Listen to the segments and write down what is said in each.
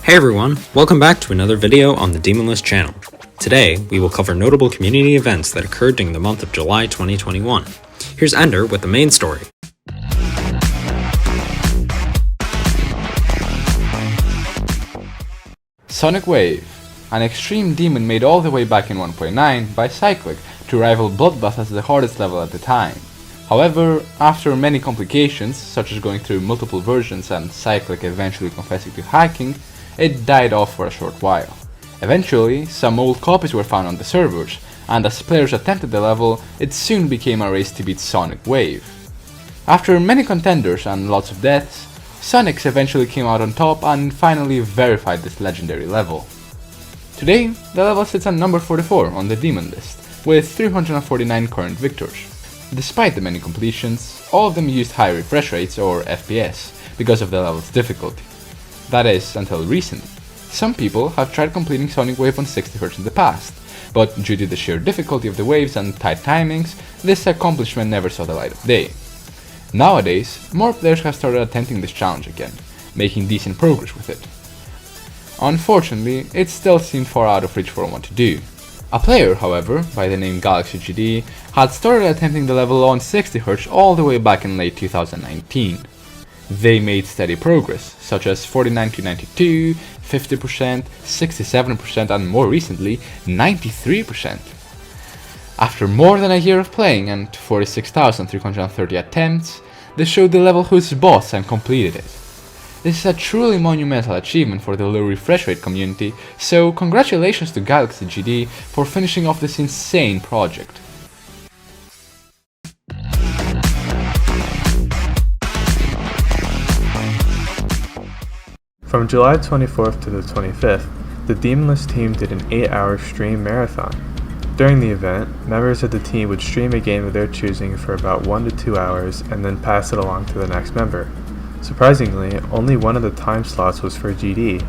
Hey everyone, welcome back to another video on the Demon List channel. Today, we will cover notable community events that occurred during the month of July 2021. Here's Ender with the main story. Sonic Wave, an extreme demon made all the way back in 1.9 by Cyclic to rival Bloodbath as the hardest level at the time. However, after many complications, such as going through multiple versions and Cyclic eventually confessing to hacking, it died off for a short while. Eventually, some old copies were found on the servers, and as players attempted the level, it soon became a race to beat Sonic Wave. After many contenders and lots of deaths, Sonics eventually came out on top and finally verified this legendary level. Today, the level sits at number 44 on the Demon List, with 349 current victors. Despite the many completions, all of them used high refresh rates or FPS because of the level's difficulty. That is, until recently. Some people have tried completing Sonic Wave on 60Hz in the past, but due to the sheer difficulty of the waves and tight timings, this accomplishment never saw the light of day. Nowadays, more players have started attempting this challenge again, making decent progress with it. Unfortunately, it still seemed far out of reach for one to do. A player, however, by the name Galaxy GD, had started attempting the level on 60Hz all the way back in late 2019. They made steady progress, such as 49 to 92, 50%, 67% and more recently, 93%. After more than a year of playing and 46,330 attempts, they showed the level whose boss and completed it. This is a truly monumental achievement for the low refresh rate community, so congratulations to Galaxy GD for finishing off this insane project. From July 24th to the 25th, the Demon List team did an 8-hour stream marathon. During the event, members of the team would stream a game of their choosing for about 1 to 2 hours and then pass it along to the next member. Surprisingly, only one of the time slots was for GD.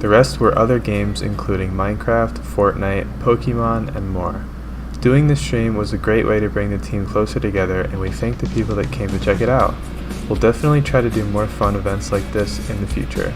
The rest were other games including Minecraft, Fortnite, Pokemon, and more. Doing this stream was a great way to bring the team closer together, and we thank the people that came to check it out. We'll definitely try to do more fun events like this in the future.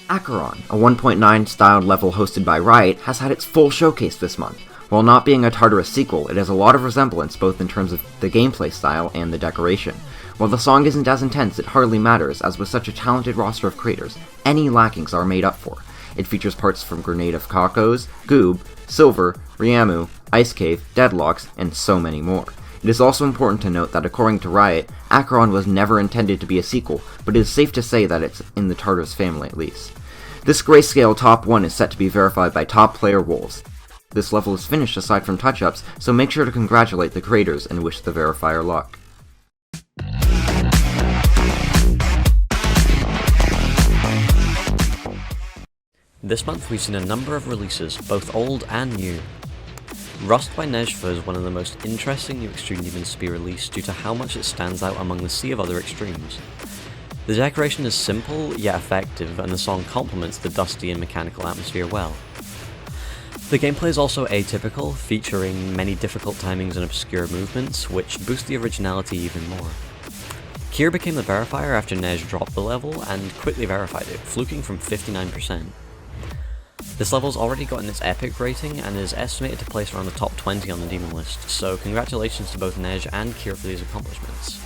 ACHERON, a 1.9 styled level hosted by Riot, has had its full showcase this month. While not being a Tartarus sequel, it has a lot of resemblance both in terms of the gameplay style and the decoration. While the song isn't as intense, it hardly matters, as with such a talented roster of creators, any lackings are made up for. It features parts from Grenade of Kakos, Goob, Silver, Riamu, Ice Cave, Deadlocks, and so many more. It is also important to note that according to Riot, ACHERON was never intended to be a sequel, but it is safe to say that it's in the Tartarus family at least. This grayscale top 1 is set to be verified by top player Wolves. This level is finished aside from touch-ups, so make sure to congratulate the creators and wish the verifier luck. This month we've seen a number of releases, both old and new. Rust by Nezhva is one of the most interesting new Extreme Demons to be released due to how much it stands out among the sea of other extremes. The decoration is simple yet effective, and the song complements the dusty and mechanical atmosphere well. The gameplay is also atypical, featuring many difficult timings and obscure movements, which boost the originality even more. Kier became the verifier after Nej dropped the level, and quickly verified it, fluking from 59%. This level's already gotten its epic rating, and is estimated to place around the top 20 on the Demon List, so congratulations to both Nej and Kier for these accomplishments.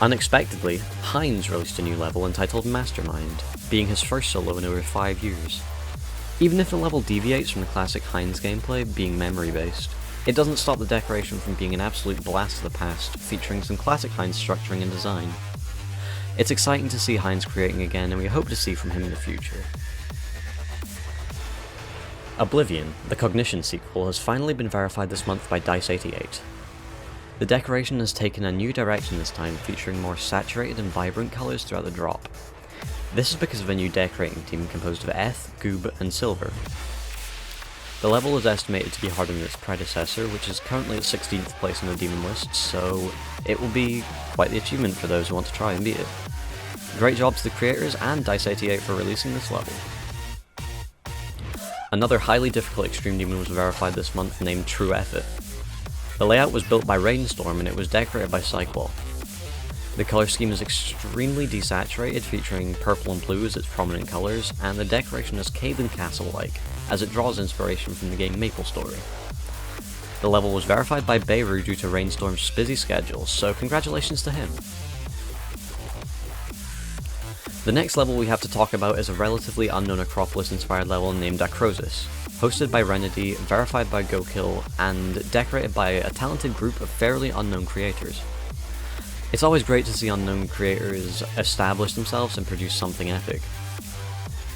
Unexpectedly, Heinz released a new level entitled Mastermind, being his first solo in over 5 years. Even if the level deviates from the classic Heinz gameplay, being memory-based, it doesn't stop the decoration from being an absolute blast of the past, featuring some classic Heinz structuring and design. It's exciting to see Heinz creating again, and we hope to see from him in the future. Oblivion, the Cognition sequel, has finally been verified this month by Dice88. The decoration has taken a new direction this time, featuring more saturated and vibrant colours throughout the drop. This is because of a new decorating team composed of Eth, Goob, and Silver. The level is estimated to be harder than its predecessor, which is currently at 16th place on the Demon List, so it will be quite the achievement for those who want to try and beat it. Great job to the creators and Dice88 for releasing this level. Another highly difficult Extreme Demon was verified this month named True Effort. The layout was built by Rainstorm and it was decorated by Cycwall. The colour scheme is extremely desaturated, featuring purple and blue as its prominent colours, and the decoration is cave and castle-like, as it draws inspiration from the game MapleStory. The level was verified by Beirut due to Rainstorm's busy schedule, so congratulations to him. The next level we have to talk about is a relatively unknown Acropolis-inspired level named Acrosis, hosted by Renedy, verified by GoKill, and decorated by a talented group of fairly unknown creators. It's always great to see unknown creators establish themselves and produce something epic.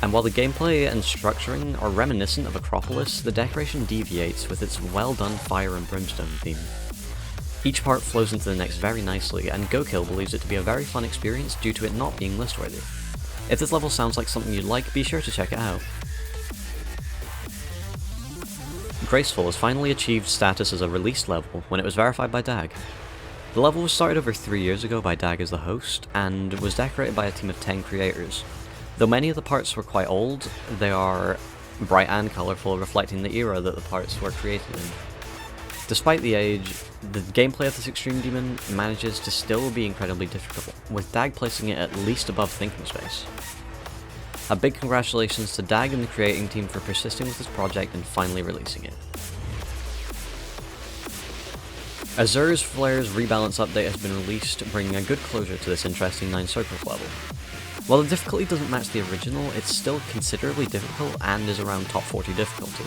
And while the gameplay and structuring are reminiscent of Acropolis, the decoration deviates with its well-done fire and brimstone theme. Each part flows into the next very nicely, and GoKill believes it to be a very fun experience due to it not being list-worthy. If this level sounds like something you'd like, be sure to check it out. Graceful has finally achieved status as a released level when it was verified by DAG. The level was started over 3 years ago by DAG as the host, and was decorated by a team of 10 creators. Though many of the parts were quite old, they are bright and colourful, reflecting the era that the parts were created in. Despite the age, the gameplay of this Extreme Demon manages to still be incredibly difficult, with DAG placing it at least above Thinking Space. A big congratulations to DAG and the creating team for persisting with this project and finally releasing it. Azur's Flare's Rebalance update has been released, bringing a good closure to this interesting 9 circles level. While the difficulty doesn't match the original, it's still considerably difficult and is around top 40 difficulty.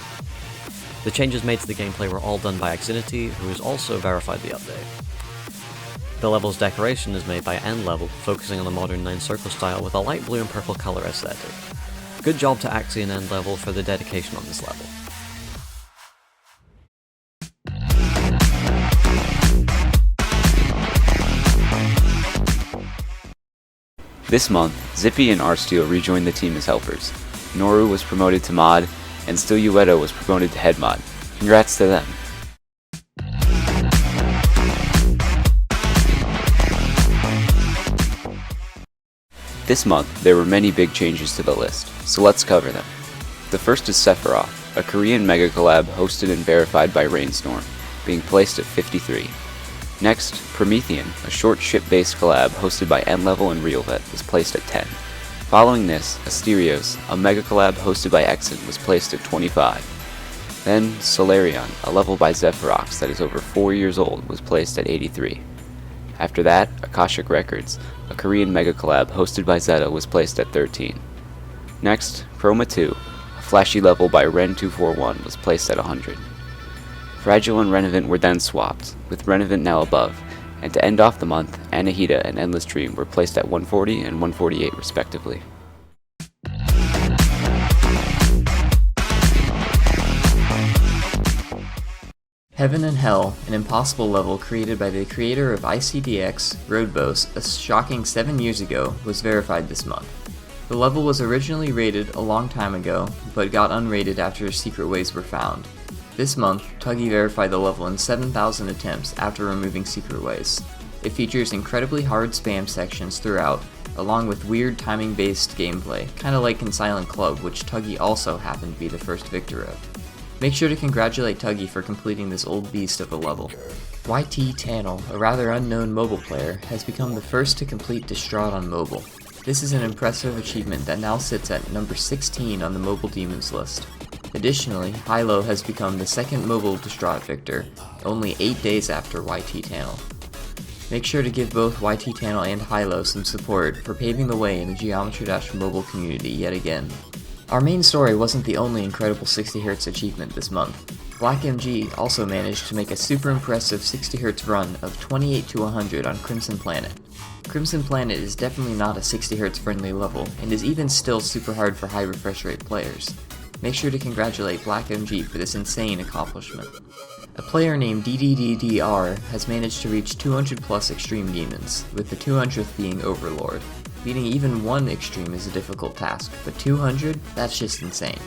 The changes made to the gameplay were all done by Xinity, who has also verified the update. The level's decoration is made by N-Level, focusing on the modern 9 circle style with a light blue and purple colour aesthetic. Good job to Axie and N-Level for the dedication on this level. This month, Zippy and Arsteel rejoined the team as helpers. Noru was promoted to mod, and Still Uedo was promoted to head mod. Congrats to them. This month, there were many big changes to the list, so let's cover them. The first is Sephiroth, a Korean mega collab hosted and verified by Rainstorm, being placed at 53. Next, Promethean, a short ship-based collab hosted by N-Level and RealVet, was placed at 10. Following this, Asterios, a mega collab hosted by Exit, was placed at 25. Then, Solarion, a level by Zephyrox that is over 4 years old, was placed at 83. After that, Akashic Records, a Korean mega collab hosted by Zeta, was placed at 13. Next, Chroma 2, a flashy level by Ren241, was placed at 100. Fragile and Renovant were then swapped, with Renovant now above, and to end off the month, Anahita and Endless Dream were placed at 140 and 148 respectively. Heaven and Hell, an impossible level created by the creator of ICDX, Roadboast, a shocking 7 years ago, was verified this month. The level was originally rated a long time ago, but got unrated after secret ways were found. This month, Tuggy verified the level in 7,000 attempts after removing secret ways. It features incredibly hard spam sections throughout, along with weird timing-based gameplay, kinda like in Silent Club, which Tuggy also happened to be the first victor of. Make sure to congratulate Tuggy for completing this old beast of a level. YT Tannel, a rather unknown mobile player, has become the first to complete Distraught on mobile. This is an impressive achievement that now sits at number 16 on the Mobile Demons list. Additionally, Hilo has become the second mobile Distraught victor, only 8 days after YT Tannel. Make sure to give both YT Tannel and Hilo some support for paving the way in the Geometry Dash mobile community yet again. Our main story wasn't the only incredible 60Hz achievement this month. BlackMG also managed to make a super impressive 60Hz run of 28 to 100 on Crimson Planet. Crimson Planet is definitely not a 60Hz friendly level, and is even still super hard for high refresh rate players. Make sure to congratulate BlackMG for this insane accomplishment. A player named DDDDR has managed to reach 200 plus Extreme Demons, with the 200th being Overlord. Beating even one Extreme is a difficult task, but 200? That's just insane.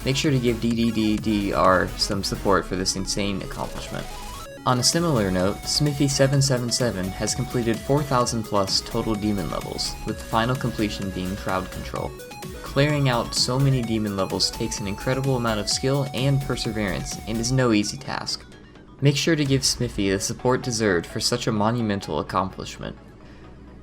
Make sure to give DDDDR some support for this insane accomplishment. On a similar note, Smithy777 has completed 4,000 plus total demon levels, with the final completion being Crowd Control. Clearing out so many demon levels takes an incredible amount of skill and perseverance, and is no easy task. Make sure to give Smithy the support deserved for such a monumental accomplishment.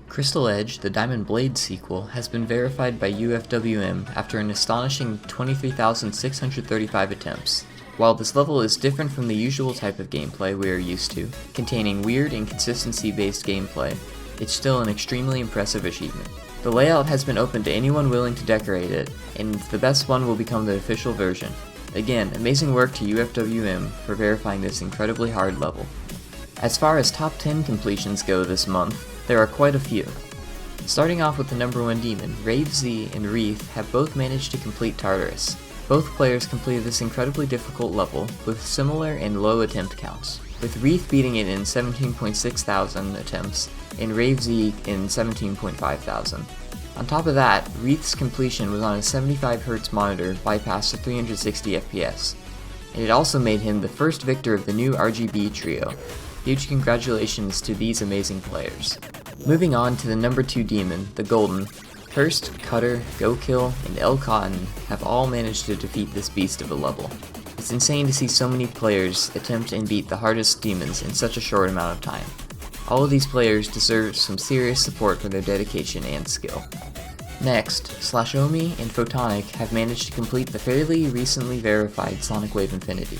Crystal Edge, the Diamond Blade sequel, has been verified by UFWM after an astonishing 23,635 attempts. While this level is different from the usual type of gameplay we are used to, containing weird inconsistency-based gameplay, it's still an extremely impressive achievement. The layout has been open to anyone willing to decorate it, and the best one will become the official version. Again, amazing work to UFWM for verifying this incredibly hard level. As far as top 10 completions go this month, there are quite a few. Starting off with the number 1 demon, Rave Z and Wreath have both managed to complete Tartarus. Both players completed this incredibly difficult level with similar and low attempt counts, with Wreath beating it in 17.6 thousand attempts and Rave Z in 17.5 thousand. On top of that, Wreath's completion was on a 75Hz monitor bypassed to 360 FPS, and it also made him the first victor of the new RGB trio. Huge congratulations to these amazing players. Moving on to the number 2 demon, the Golden, Cursed, Cutter, GoKill, and El Cotton have all managed to defeat this beast of a level. It's insane to see so many players attempt and beat the hardest demons in such a short amount of time. All of these players deserve some serious support for their dedication and skill. Next, Slashomi and Photonic have managed to complete the fairly recently verified Sonic Wave Infinity.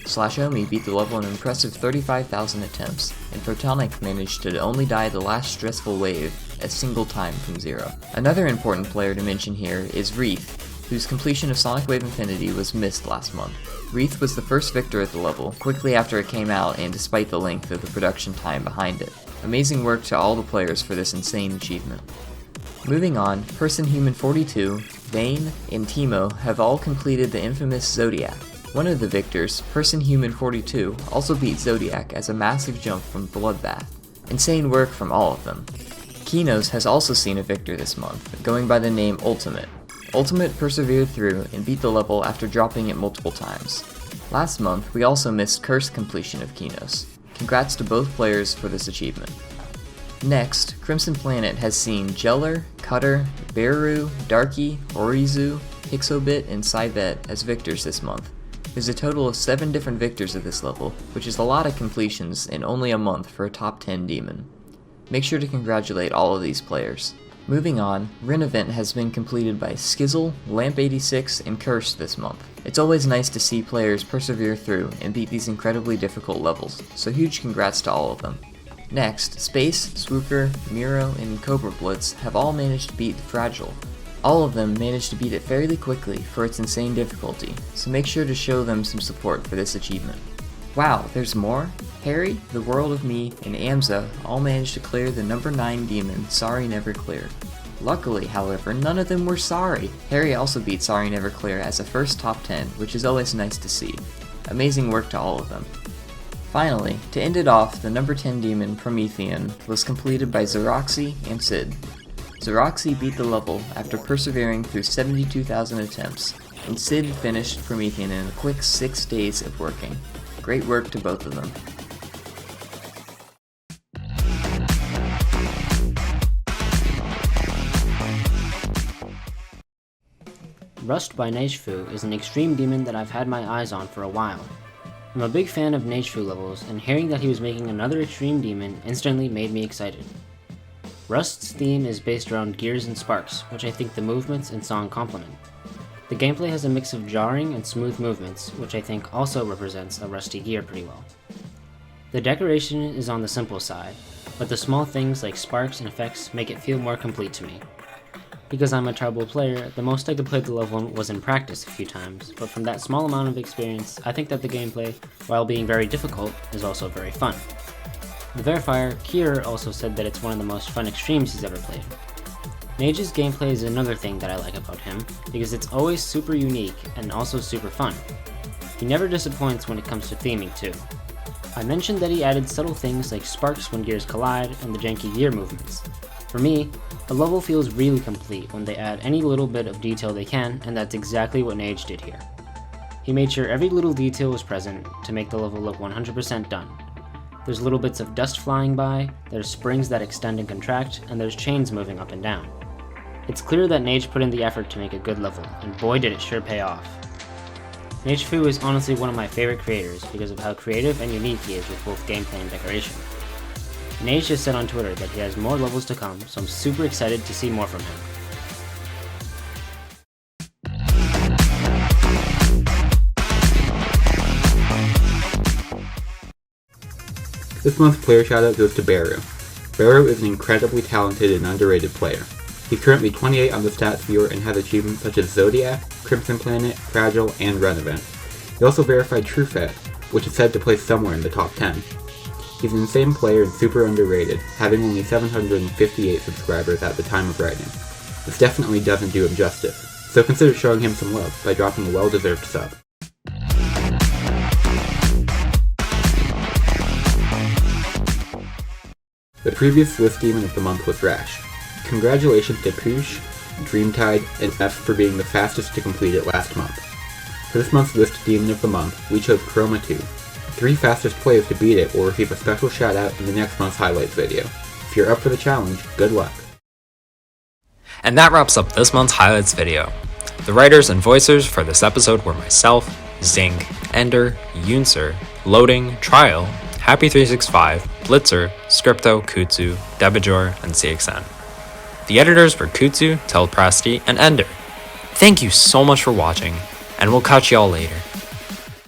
Slashomi beat the level in an impressive 35,000 attempts, and Photonic managed to only die the last stressful wave a single time from 0. Another important player to mention here is Wreath, whose completion of Sonic Wave Infinity was missed last month. Wreath was the first victor at the level, quickly after it came out and despite the length of the production time behind it. Amazing work to all the players for this insane achievement. Moving on, Person Human 42, Vane, and Timo have all completed the infamous Zodiac. One of the victors, Person Human 42, also beat Zodiac as a massive jump from Bloodbath. Insane work from all of them. Kinos has also seen a victor this month, going by the name Ultimate. Ultimate persevered through and beat the level after dropping it multiple times. Last month, we also missed Curse completion of Kinos. Congrats to both players for this achievement. Next, Crimson Planet has seen Jeller, Cutter, Beru, Darky, Orizu, Pixobit, and Cyvet as victors this month. There's a total of 7 different victors at this level, which is a lot of completions in only a month for a top 10 demon. Make sure to congratulate all of these players. Moving on, Rin Event has been completed by Skizzle, Lamp86, and Curse this month. It's always nice to see players persevere through and beat these incredibly difficult levels, so huge congrats to all of them. Next, Space, Swooker, Miro, and Cobra Blitz have all managed to beat Fragile. All of them managed to beat it fairly quickly for its insane difficulty, so make sure to show them some support for this achievement. Wow, there's more? Harry, The World of Me, and Amza all managed to clear the number 9 demon, Sorry Never Clear. Luckily, however, none of them were sorry. Harry also beat Sorry Never Clear as a first top 10, which is always nice to see. Amazing work to all of them. Finally, to end it off, the number 10 demon, Promethean, was completed by Xeroxy and Sid. Xeroxy beat the level after persevering through 72,000 attempts, and Sid finished Promethean in a quick 6 days of working. Great work to both of them. Rust by Neishfu is an extreme demon that I've had my eyes on for a while. I'm a big fan of Neishfu levels, and hearing that he was making another extreme demon instantly made me excited. Rust's theme is based around gears and sparks, which I think the movements and song complement. The gameplay has a mix of jarring and smooth movements, which I think also represents a rusty gear pretty well. The decoration is on the simple side, but the small things like sparks and effects make it feel more complete to me. Because I'm a terrible player, the most I could play the level was in practice a few times, but from that small amount of experience, I think that the gameplay, while being very difficult, is also very fun. The verifier, Kier, also said that it's one of the most fun extremes he's ever played. Nage's gameplay is another thing that I like about him, because it's always super unique and also super fun. He never disappoints when it comes to theming too. I mentioned that he added subtle things like sparks when gears collide and the janky gear movements. For me, the level feels really complete when they add any little bit of detail they can, and that's exactly what Nage did here. He made sure every little detail was present to make the level look 100% done. There's little bits of dust flying by, there's springs that extend and contract, and there's chains moving up and down. It's clear that Nage put in the effort to make a good level, and boy did it sure pay off. Nagefu is honestly one of my favorite creators because of how creative and unique he is with both gameplay and decoration. Nage just said on Twitter that he has more levels to come, so I'm super excited to see more from him. This month's player shoutout goes to Baru. Baru is an incredibly talented and underrated player. He's currently 28 on the stats viewer and has achievements such as Zodiac, Crimson Planet, Fragile, and Run Event. He also verified TrueFat, which is said to place somewhere in the top 10. He's an insane player and super underrated, having only 758 subscribers at the time of writing. This definitely doesn't do him justice, so consider showing him some love by dropping a well-deserved sub. The previous Swiss Demon of the month was Rash. Congratulations to Poosh, Dreamtide, and F for being the fastest to complete it last month. For this month's List Demon of the month, we chose Chroma 2. The 3 fastest players to beat it will receive a special shout out in the next month's highlights video. If you're up for the challenge, good luck. And that wraps up this month's highlights video. The writers and voicers for this episode were myself, Zink, Ender, Yunser, Loading, Trial, Happy365, Blitzer, Scripto, Kutsu, Debajor, and CXN. The editors were Kutsu, Telepracity, and Ender. Thank you so much for watching, and we'll catch y'all later.